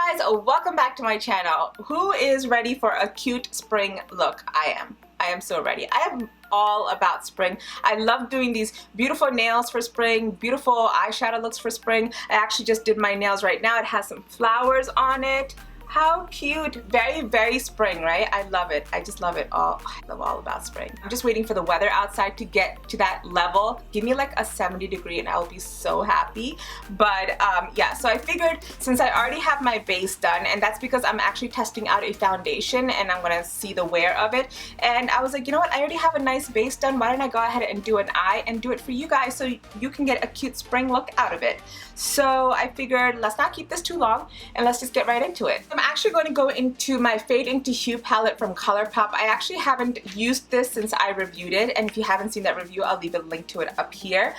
guys, welcome back to my channel. Who is ready for a cute spring look? I am. I am so ready. I am all about spring. I love doing these beautiful nails for spring, beautiful eyeshadow looks for spring. I actually just did my nails right now. It has some flowers on it. How cute. Very, very spring, right? I love it. I just love it all. I love all about spring. I'm just waiting for the weather outside to get to that level. Give me like a 70-degree and I'll be so happy. But yeah, so I figured since I already have my base done, and that's because I'm actually testing out a foundation and I'm gonna see the wear of it. And I was like, you know what? I already have a nice base done. Why don't I go ahead and do an eye and do it for you guys so you can get a cute spring look out of it. So I figured let's not keep this too long and let's just get right into it. I'm actually going to go into my Fade into Hue palette from Colourpop. I actually haven't used this since I reviewed it, and if you haven't seen that review, I'll leave a link to it up here.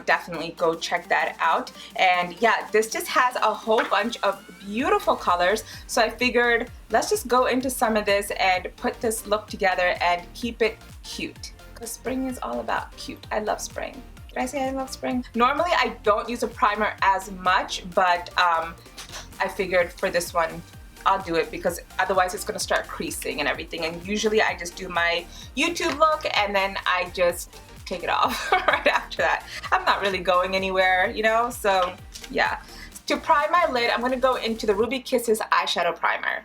Definitely go check that out. And yeah, this just has a whole bunch of beautiful colors, so I figured let's just go into some of this and put this look together and keep it cute. Because spring is all about cute. I love spring. Did I say I love spring? Normally I don't use a primer as much, but I figured for this one I'll do it because otherwise it's gonna start creasing and everything. And usually I just do my YouTube look and then I just take it off right after that. I'm not really going anywhere, you know? So yeah. To prime my lid, I'm gonna go into the Ruby Kisses eyeshadow primer.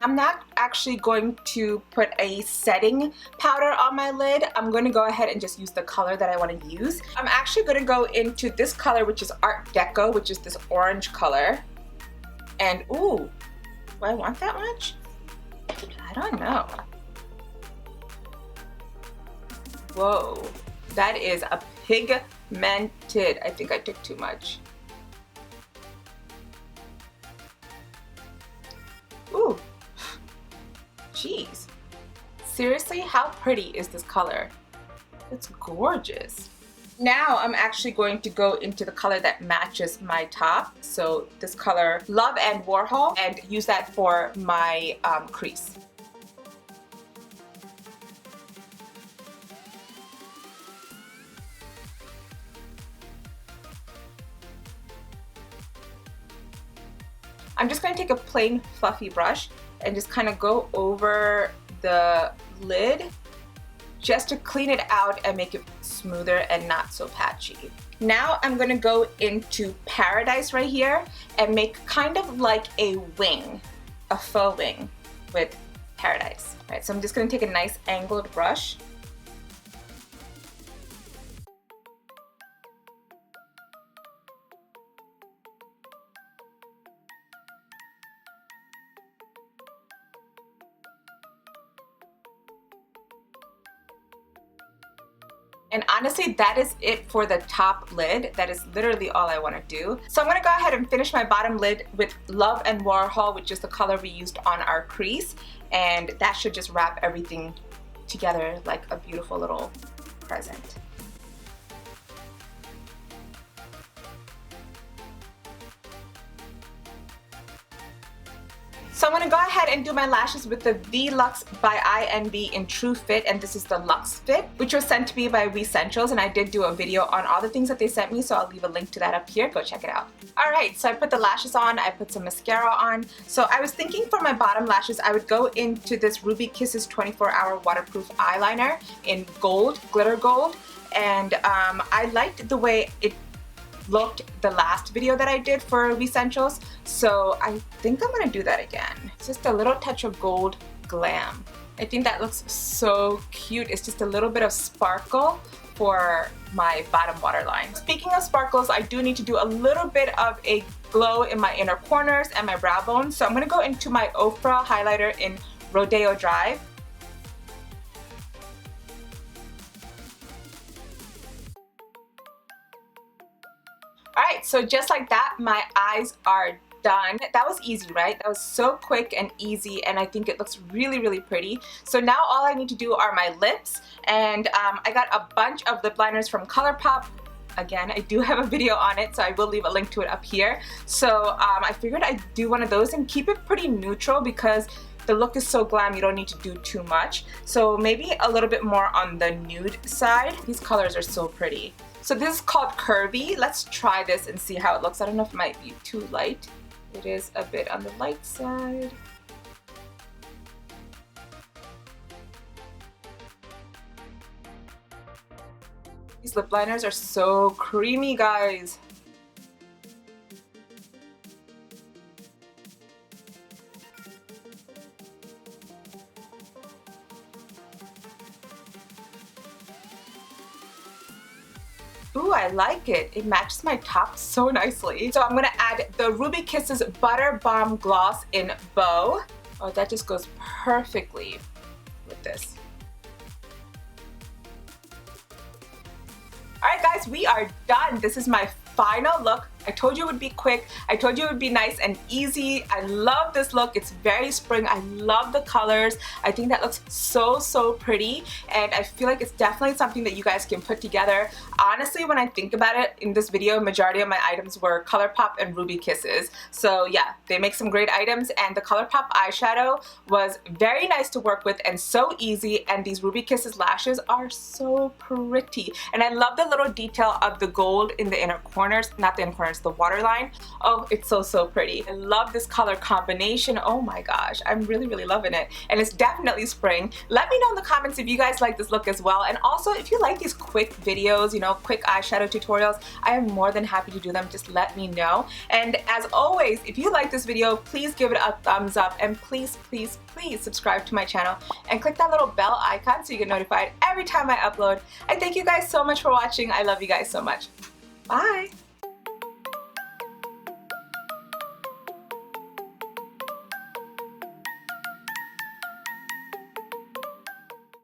I'm not actually going to put a setting powder on my lid. I'm going to go ahead and just use the color that I want to use. I'm actually going to go into this color, which is Art Deco, which is this orange color. And ooh, do I want that much? I don't know. Whoa, that is a pigmented. I think I took too much. Ooh. Jeez. Seriously, how pretty is this color? It's gorgeous. Now I'm actually going to go into the color that matches my top. So this color, Love and Warhol, and use that for my crease. I'm just going to take a plain fluffy brush and just kind of go over the lid just to clean it out and make it smoother and not so patchy. Now I'm going to go into Paradise right here and make kind of like a wing, a faux wing with Paradise. All right, so I'm just going to take a nice angled brush. And honestly, that is it for the top lid. That is literally all I want to do. So I'm going to go ahead and finish my bottom lid with Love and Warhol, which is the color we used on our crease. And that should just wrap everything together like a beautiful little present. So I'm going to go ahead and do my lashes with the VLuxe by INB in True Fit, and this is the Luxe Fit, which was sent to me by VEssentials, and I did do a video on all the things that they sent me, so I'll leave a link to that up here. Go check it out. Alright, so I put the lashes on, I put some mascara on. So I was thinking for my bottom lashes, I would go into this Ruby Kisses 24-Hour Waterproof Eyeliner in gold, glitter gold, and I liked the way it looked the last video that I did for VEssentials, so I think I'm gonna do that again. It's just a little touch of gold glam. I think that looks so cute. It's just a little bit of sparkle for my bottom waterline. Speaking of sparkles, I do need to do a little bit of a glow in my inner corners and my brow bone, so I'm gonna go into my Ofra highlighter in Rodeo Drive. Alright, so just like that, my eyes are done. That was easy, right? That was so quick and easy, and I think it looks really, really pretty. So now all I need to do are my lips, and I got a bunch of lip liners from Colourpop. Again, I do have a video on it, so I will leave a link to it up here. So I figured I'd do one of those and keep it pretty neutral because the look is so glam, you don't need to do too much. So maybe a little bit more on the nude side. These colors are so pretty. So this is called Curvii. Let's try this and see how it looks. I don't know if it might be too light. It is a bit on the light side. These lip liners are so creamy, guys. Ooh, I like it. It matches my top so nicely. So I'm gonna add the Ruby Kisses Butter Bomb Gloss in Beau. Oh, that just goes perfectly with this. Alright guys, we are done. This is my final look. I told you it would be quick. I told you it would be nice and easy. I love this look. It's very spring. I love the colors. I think that looks so pretty, and I feel like it's definitely something that you guys can put together. Honestly, when I think about it, in this video, majority of my items were Colourpop and Ruby Kisses. So yeah, they make some great items, and the Colourpop eyeshadow was very nice to work with and so easy, and these Ruby Kisses lashes are so pretty. And I love the little detail of the gold in the inner corners, not the inner corners, the waterline. Oh, it's so pretty. I love this color combination. Oh my gosh, I'm really loving it, and it's definitely spring. Let me know in the comments if you guys like this look as well, and also if you like these quick videos, you know, quick eyeshadow tutorials, I am more than happy to do them. Just let me know. And as always, if you like this video, please give it a thumbs up, and please subscribe to my channel and click that little bell icon so you get notified every time I upload. I thank you guys so much for watching. I love you guys so much. Bye!